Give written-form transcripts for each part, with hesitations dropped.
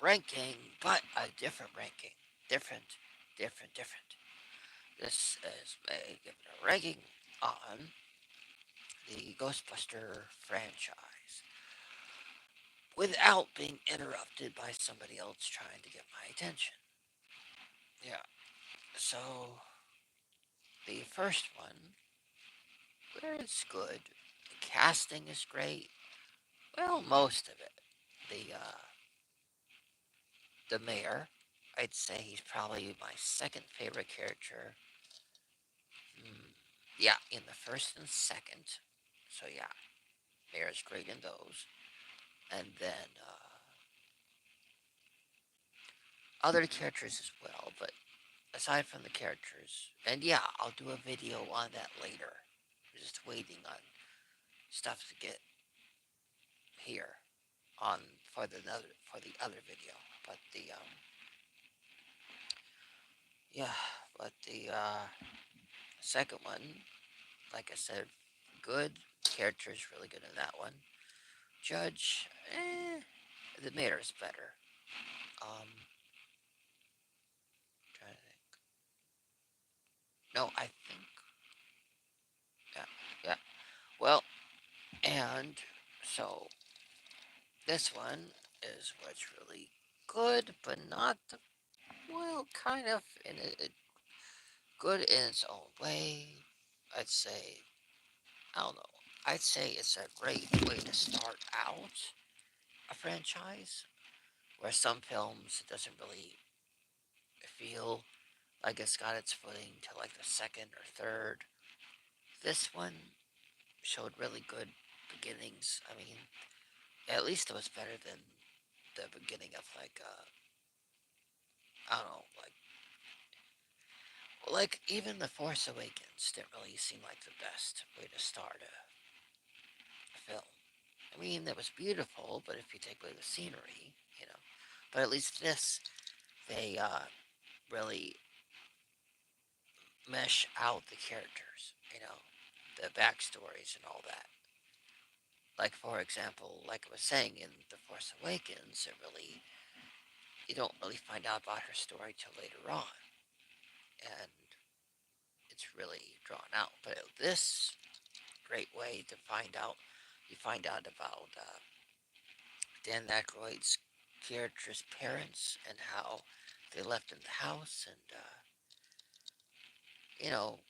ranking, but a different ranking. Different, different. This is give it a ranking on the Ghostbuster franchise without being interrupted by somebody else trying to get my attention. Yeah. So the first one, where it's good, the casting is great. Well, most of it. The mayor, I'd say he's probably my second favorite character. Mm, yeah, in the first and second. So yeah, mayor's great in those. And then other characters as well, but aside from the characters, and yeah, I'll do a video on that later. I'm just waiting on stuff to get here on for the other video. But the yeah, but the second one, like I said, good characters, really good in that one. Judge, the mayor is better. Trying to think. No, I think yeah, yeah. Well, and so this one is what's really good, but not the well, kind of in it good in its own way. I'd say I don't know. I'd say it's a great way to start out a franchise where some films it doesn't really feel like it's got its footing till like the second or third. This one showed really good beginnings. I mean, at least it was better than the beginning of like I don't know, like even the Force Awakens didn't really seem like the best way to start a film. I mean, it was beautiful, but if you take away the scenery, you know. But at least this, they really mesh out the characters, you know, the backstories and all that. Like for example, like I was saying in The Force Awakens, it really you don't really find out about her story till later on, and it's really drawn out. But this great way to find out, you find out about Dan Aykroyd's character's parents and how they left in the house, and you know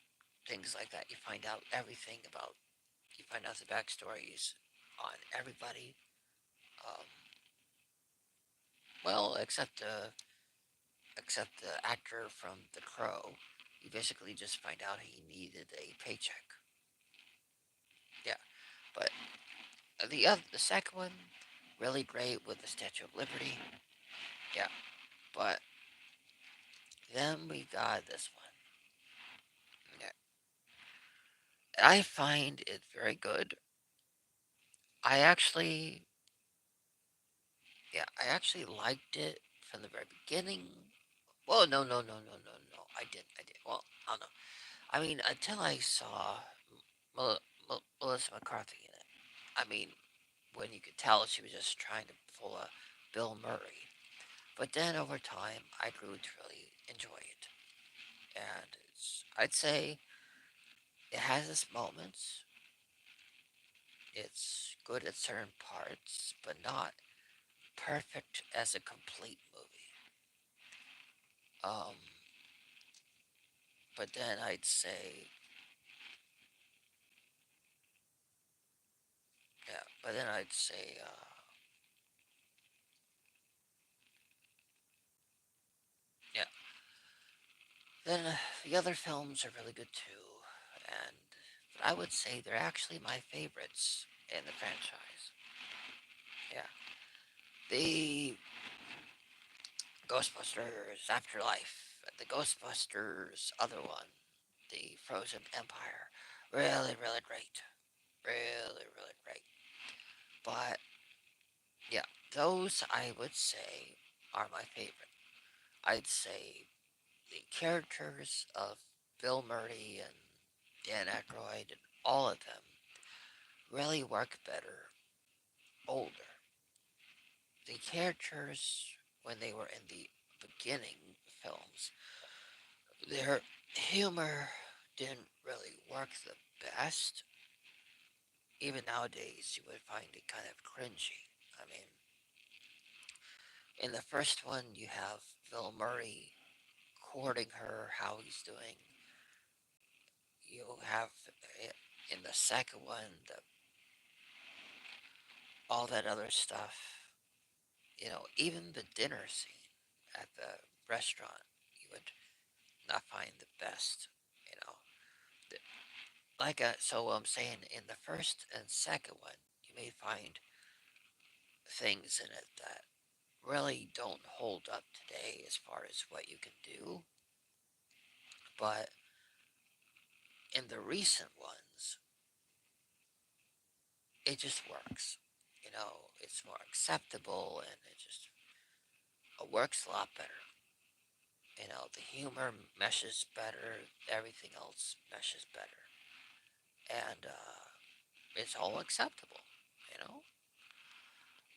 things like that. You find out everything about. You find out the backstories on everybody. Um, well, except the actor from The Crow. You basically just find out he needed a paycheck. Yeah, but the second one really great with the Statue of Liberty. Yeah, but then we got this one. Yeah, I find it very good. I actually, yeah, I actually liked it from the very beginning. Well, no. I did. I did. Well, I don't know. I mean, until I saw Melissa McCarthy in it. I mean, when you could tell she was just trying to pull a Bill Murray. But then over time, I grew to really enjoy it. And I'd say it has its moments. It's good at certain parts, but not perfect as a complete movie. Um, but then I'd say, yeah, but then I'd say, yeah. Then the other films are really good too, and but I would say they're actually my favorites in the franchise. Yeah, the Ghostbusters Afterlife, the Ghostbusters other one, the Frozen Empire, really great, really great. But yeah, those I would say are my favorite. I'd say the characters of Bill Murray and Dan Aykroyd and all of them really work better older. The characters when they were in the beginning films, their humor didn't really work the best. Even nowadays, you would find it kind of cringy. I mean, in the first one, you have Bill Murray courting her, how he's doing. You have in the second one, all that other stuff. Even the dinner scene at the restaurant, you would not find the best. You know, so what I'm saying, in the first and second one, you may find things in it that really don't hold up today as far as what you can do, but in the recent ones, it just works. It's more acceptable and it works a lot better. The humor meshes better, everything else meshes better, and it's all acceptable, you know?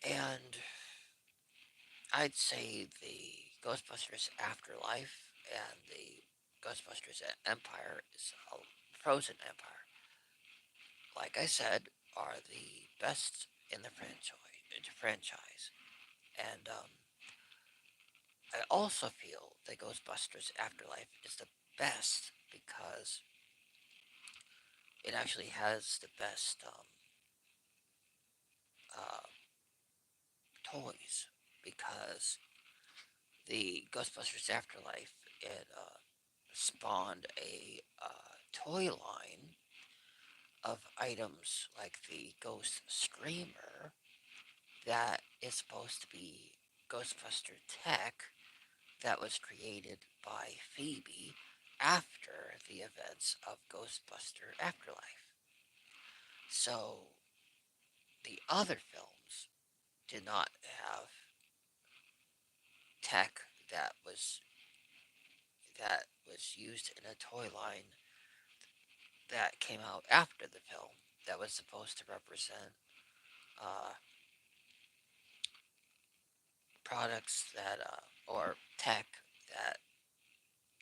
And I'd say the Ghostbusters Afterlife and the Ghostbusters Empire is a Frozen Empire, like I said, are the best in the franchise. And I also feel that Ghostbusters Afterlife is the best because it actually has the best uh, toys. Because the Ghostbusters Afterlife, it spawned a toy line of items like the Ghost Screamer that is supposed to be Ghostbuster tech that was created by Phoebe after the events of Ghostbuster Afterlife. So the other films did not have tech that was used in a toy line that came out after the film that was supposed to represent uh, products or tech that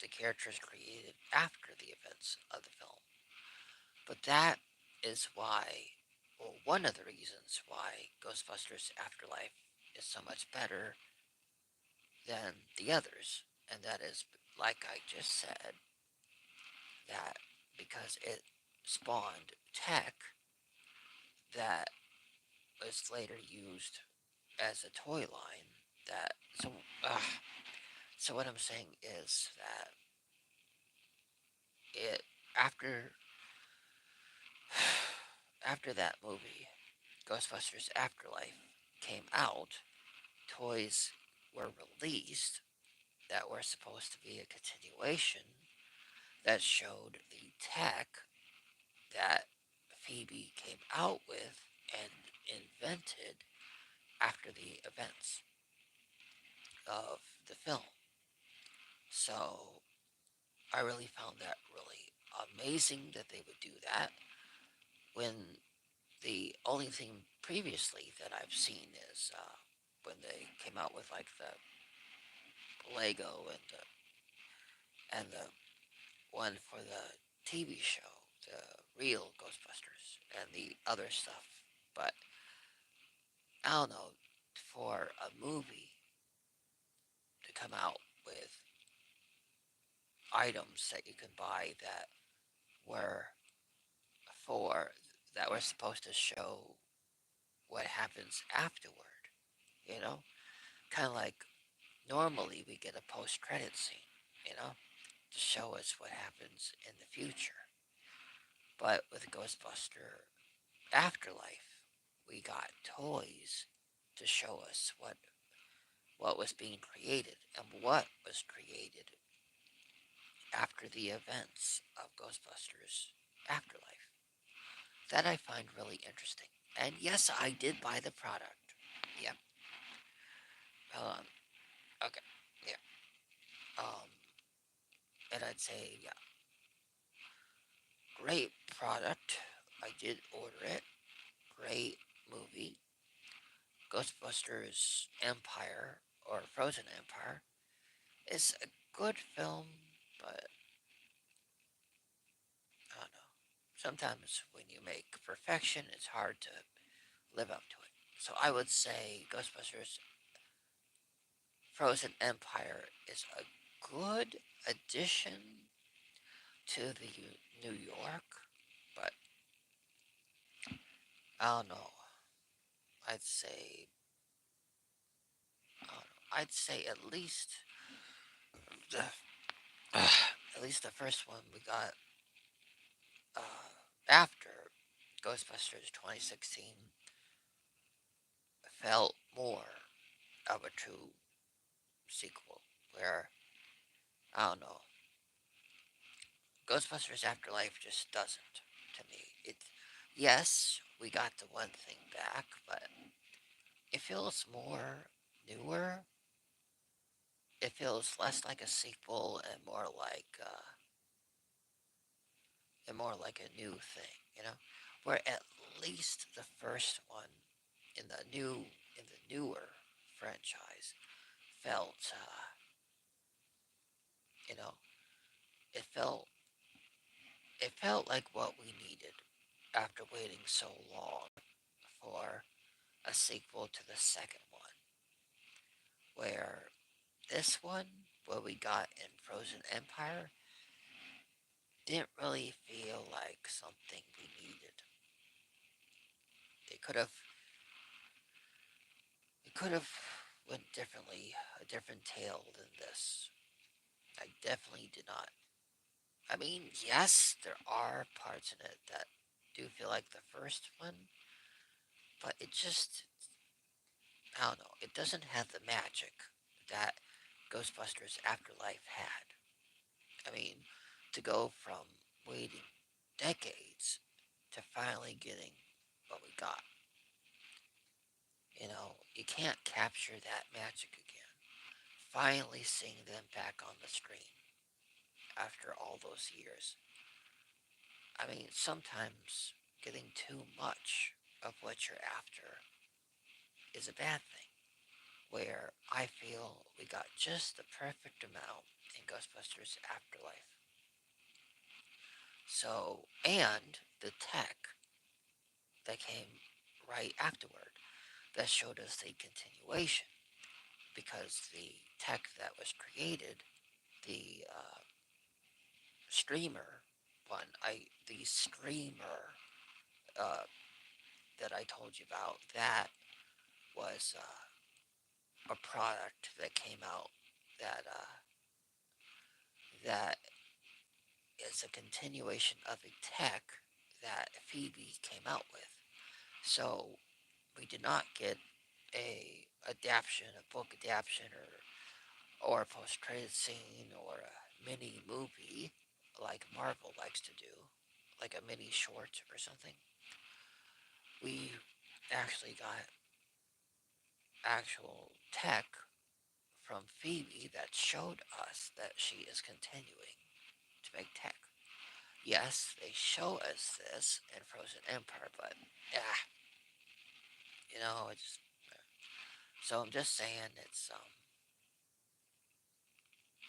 the characters created after the events of the film. But that is why, or one of the reasons why Ghostbusters Afterlife is so much better than the others. And that is, like I just said, that because it spawned tech that was later used as a toy line. That so uh, so what I'm saying is that it after after that movie, Ghostbusters Afterlife came out, toys were released that were supposed to be a continuation that showed the tech that Phoebe came out with and invented after the events of the film. So I really found that really amazing that they would do that when the only thing previously that I've seen is when they came out with like the Lego and the one for the TV show, the real Ghostbusters, and the other stuff. But I don't know, for a movie to come out with items that you can buy were for that were supposed to show what happens afterward, you know? Kind of like normally we get a post-credit scene, to show us what happens in the future. But with Ghostbuster Afterlife, we got toys to show us what was being created and what was created after the events of Ghostbusters Afterlife. That I find really interesting. And yes, I did buy the product. Yep. Okay. Yeah. Um, and I'd say, yeah, great product. I did order it. Great movie. Ghostbusters Empire or Frozen Empire is a good film, but I don't know. Sometimes when you make perfection, it's hard to live up to it. So I would say Ghostbusters Frozen Empire is a good addition to the New York, but I don't know. I'd say I don't know, I'd say the at least the first one we got after Ghostbusters 2016 felt more of a true sequel, where I don't know, Ghostbusters Afterlife just doesn't to me. It yes, we got the one thing back, but it feels more newer. It feels less like a sequel and more like a new thing, you know. Where at least the first one in the newer franchise felt, you know, it felt it felt like what we needed after waiting so long for a sequel to the second one. Where this one, what we got in Frozen Empire, didn't really feel like something we needed. They could have it could have went differently, a different tale than this. I definitely did not. I mean, yes, there are parts in it that do feel like the first one, but it just I don't know. It doesn't have the magic that Ghostbusters Afterlife had. I mean, to go from waiting decades to finally getting what we got. You can't capture that magic again. Finally seeing them back on the screen after all those years. I mean, sometimes getting too much of what you're after is a bad thing. Where I feel we got just the perfect amount in Ghostbusters Afterlife. So, and the tech that came right afterward that showed us the continuation, because the tech that was created, the streamer the streamer uh, that I told you about, that was a product that came out that is a continuation of a tech that Phoebe came out with. So we did not get a book adaptation, or a post credit scene, or a mini movie like Marvel likes to do, like a mini short or something. We actually got actual tech from Phoebe that showed us that she is continuing to make tech. Yes, they show us this in Frozen Empire, but yeah, it's so I'm just saying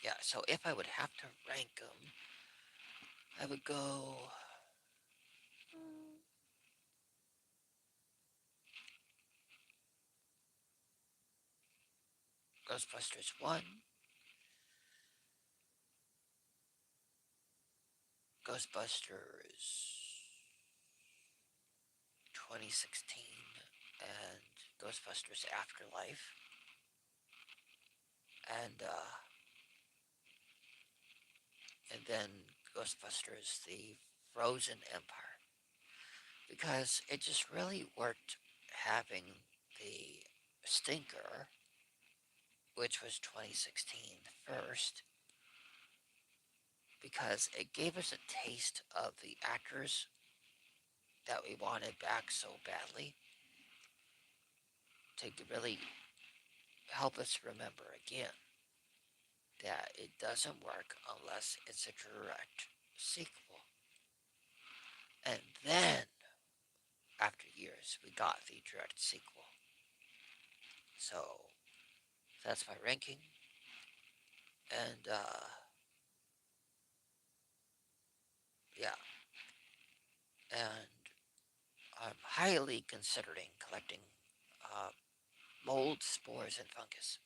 yeah. So if I would have to rank them, I would go Ghostbusters 1, Ghostbusters 2016, and Ghostbusters Afterlife, and and then Ghostbusters the Frozen Empire, because it just really worked having the stinker, which was 2016 first, because it gave us a taste of the actors that we wanted back so badly, to really help us remember again that it doesn't work unless it's a direct sequel. And then, after years, we got the direct sequel. So, That's my ranking, and yeah, and I'm highly considering collecting uh, mold, spores, and fungus.